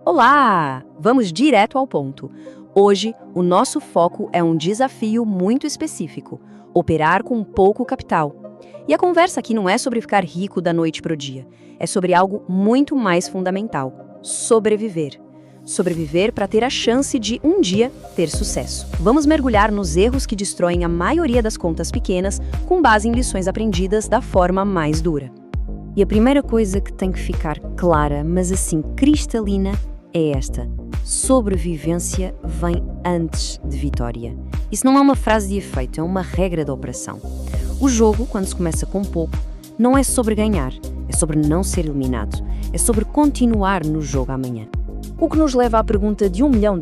Olá! Vamos direto ao ponto. Hoje, o nosso foco é um desafio muito específico: operar com pouco capital. E a conversa aqui não é sobre ficar rico da noite para o dia. É sobre algo muito mais fundamental: sobreviver. Sobreviver para ter a chance de, um dia, ter sucesso. Vamos mergulhar nos erros que destroem a maioria das contas pequenas com base em lições aprendidas da forma mais dura. E a primeira coisa que tem que ficar clara, mas assim cristalina, é esta: sobrevivência vem antes de vitória. Isso não é uma frase de efeito, é uma regra da operação. O jogo, quando se começa com pouco, não é sobre ganhar, é sobre não ser eliminado, é sobre continuar no jogo amanhã. O que nos leva à pergunta de $1 milhão,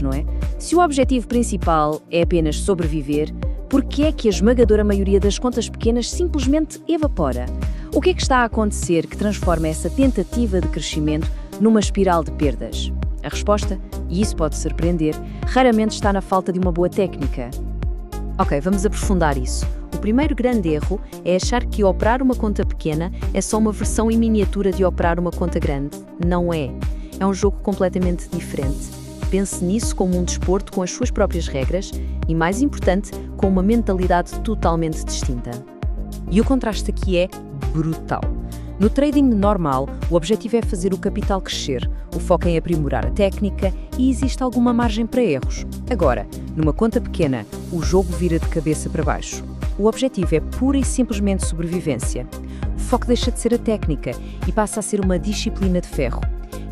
não é? Se o objetivo principal é apenas sobreviver, por que é que a esmagadora maioria das contas pequenas simplesmente evapora? O que é que está a acontecer que transforma essa tentativa de crescimento numa espiral de perdas? A resposta, e isso pode surpreender, raramente está na falta de uma boa técnica. Ok, vamos aprofundar isso. O primeiro grande erro é achar que operar uma conta pequena é só uma versão em miniatura de operar uma conta grande. Não é. É um jogo completamente diferente. Pense nisso como um desporto com as suas próprias regras e, mais importante, com uma mentalidade totalmente distinta. E o contraste aqui é brutal. No trading normal, o objetivo é fazer o capital crescer, o foco é em aprimorar a técnica e existe alguma margem para erros. Agora, numa conta pequena, o jogo vira de cabeça para baixo. O objetivo é pura e simplesmente sobrevivência. O foco deixa de ser a técnica e passa a ser uma disciplina de ferro.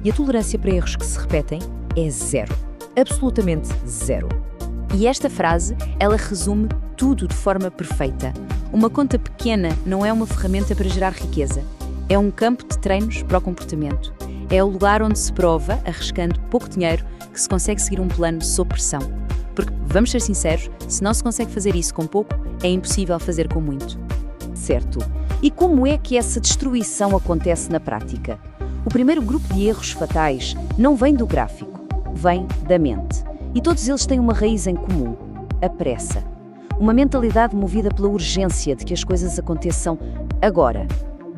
E a tolerância para erros que se repetem é zero. Absolutamente zero. E esta frase, ela resume tudo de forma perfeita. Uma conta pequena não é uma ferramenta para gerar riqueza. É um campo de treinos para o comportamento. É o lugar onde se prova, arriscando pouco dinheiro, que se consegue seguir um plano sob pressão. Porque, vamos ser sinceros, se não se consegue fazer isso com pouco, é impossível fazer com muito. Certo. E como é que essa destruição acontece na prática? O primeiro grupo de erros fatais não vem do gráfico, vem da mente. E todos eles têm uma raiz em comum: a pressa. Uma mentalidade movida pela urgência de que as coisas aconteçam agora.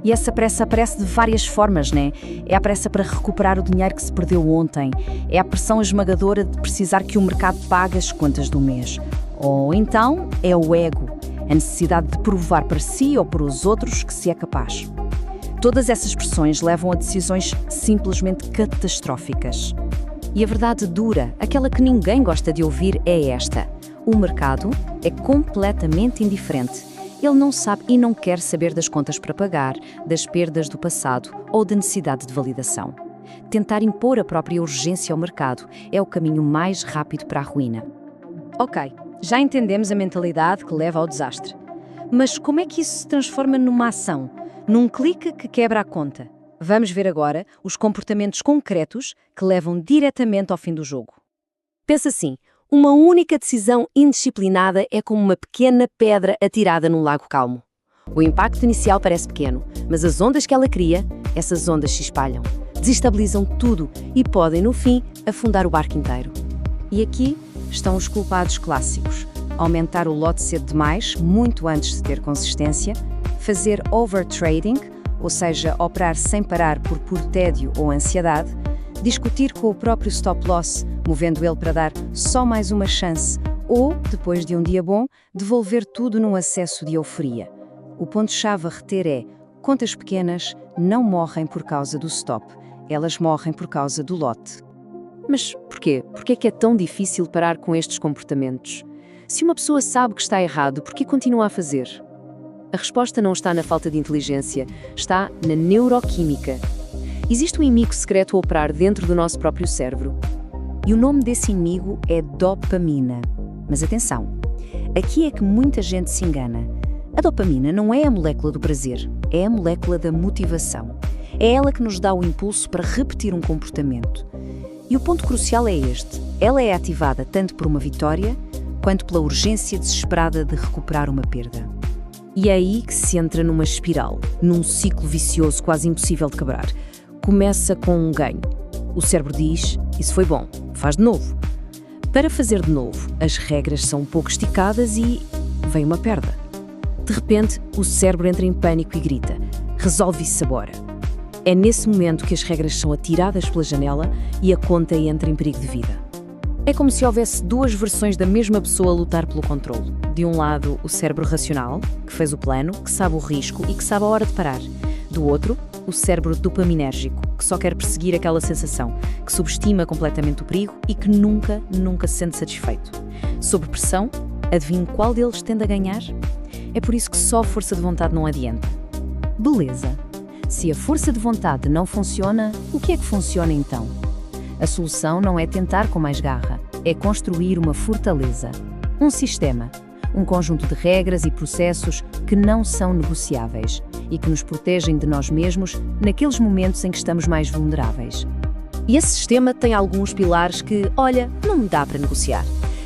E essa pressa aparece de várias formas, né? É a pressa para recuperar o dinheiro que se perdeu ontem. É a pressão esmagadora de precisar que o mercado pague as contas do mês. Ou então é o ego, a necessidade de provar para si ou para os outros que se é capaz. Todas essas pressões levam a decisões simplesmente catastróficas. E a verdade dura, aquela que ninguém gosta de ouvir, é esta: o mercado é completamente indiferente. Ele não sabe e não quer saber das contas para pagar, das perdas do passado ou da necessidade de validação. Tentar impor a própria urgência ao mercado é o caminho mais rápido para a ruína. Ok, já entendemos a mentalidade que leva ao desastre. Mas como é que isso se transforma numa ação? Num clique que quebra a conta? Vamos ver agora os comportamentos concretos que levam diretamente ao fim do jogo. Pensa assim: uma única decisão indisciplinada é como uma pequena pedra atirada num lago calmo. O impacto inicial parece pequeno, mas as ondas que ela cria, essas ondas se espalham, desestabilizam tudo e podem, no fim, afundar o barco inteiro. E aqui estão os culpados clássicos: aumentar o lote cedo demais, muito antes de ter consistência, fazer overtrading, ou seja, operar sem parar por puro tédio ou ansiedade, discutir com o próprio stop loss, movendo ele para dar só mais uma chance, ou, depois de um dia bom, devolver tudo num acesso de euforia. O ponto-chave a reter é: contas pequenas não morrem por causa do stop, elas morrem por causa do lote. Mas porquê? Porquê é que é tão difícil parar com estes comportamentos? Se uma pessoa sabe que está errado, por que continua a fazer? A resposta não está na falta de inteligência, está na neuroquímica. Existe um inimigo secreto a operar dentro do nosso próprio cérebro. E o nome desse inimigo é dopamina. Mas atenção, aqui é que muita gente se engana. A dopamina não é a molécula do prazer, é a molécula da motivação. É ela que nos dá o impulso para repetir um comportamento. E o ponto crucial é este: ela é ativada tanto por uma vitória, quanto pela urgência desesperada de recuperar uma perda. E é aí que se entra numa espiral, num ciclo vicioso quase impossível de quebrar. Começa com um ganho. O cérebro diz: isso foi bom, faz de novo. Para fazer de novo, as regras são um pouco esticadas e vem uma perda. De repente, o cérebro entra em pânico e grita: resolve isso agora. É nesse momento que as regras são atiradas pela janela e a conta entra em perigo de vida. É como se houvesse duas versões da mesma pessoa a lutar pelo controle. De um lado, o cérebro racional, que fez o plano, que sabe o risco e que sabe a hora de parar. Do outro, o cérebro dopaminérgico, que só quer perseguir aquela sensação, que subestima completamente o perigo e que nunca se sente satisfeito. Sob pressão, adivinhe qual deles tende a ganhar? É por isso que só força de vontade não adianta. Beleza. Se a força de vontade não funciona, o que é que funciona então? A solução não é tentar com mais garra, é construir uma fortaleza, um sistema, um conjunto de regras e processos que não são negociáveis e que nos protegem de nós mesmos naqueles momentos em que estamos mais vulneráveis. E esse sistema tem alguns pilares que, olha, não me dá para negociar.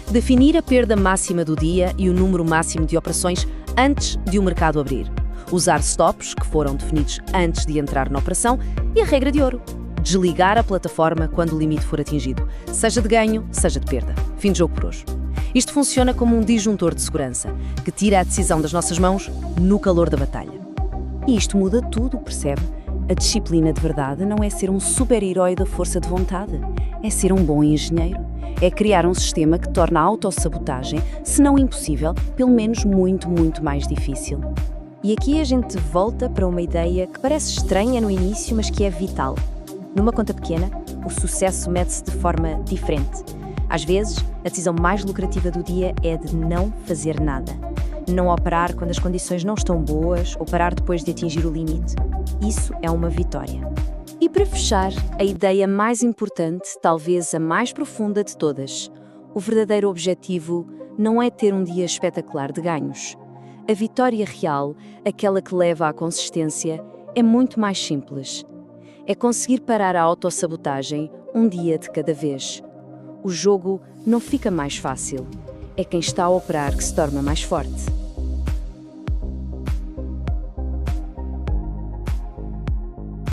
Definir a perda máxima do dia e o número máximo de operações antes de o mercado abrir. Usar stops, que foram definidos antes de entrar na operação, e a regra de ouro: desligar a plataforma quando o limite for atingido, seja de ganho, seja de perda. Fim de jogo por hoje. Isto funciona como um disjuntor de segurança, que tira a decisão das nossas mãos no calor da batalha. E isto muda tudo, percebe? A disciplina de verdade não é ser um super-herói da força de vontade, é ser um bom engenheiro. É criar um sistema que torna a autossabotagem, se não impossível, pelo menos muito mais difícil. E aqui a gente volta para uma ideia que parece estranha no início, mas que é vital. Numa conta pequena, o sucesso mede-se de forma diferente. Às vezes, a decisão mais lucrativa do dia é de não fazer nada. Não operar quando as condições não estão boas ou parar depois de atingir o limite. Isso é uma vitória. E para fechar, a ideia mais importante, talvez a mais profunda de todas. O verdadeiro objetivo não é ter um dia espetacular de ganhos. A vitória real, aquela que leva à consistência, é muito mais simples. É conseguir parar a autossabotagem um dia de cada vez. O jogo não fica mais fácil. É quem está a operar que se torna mais forte.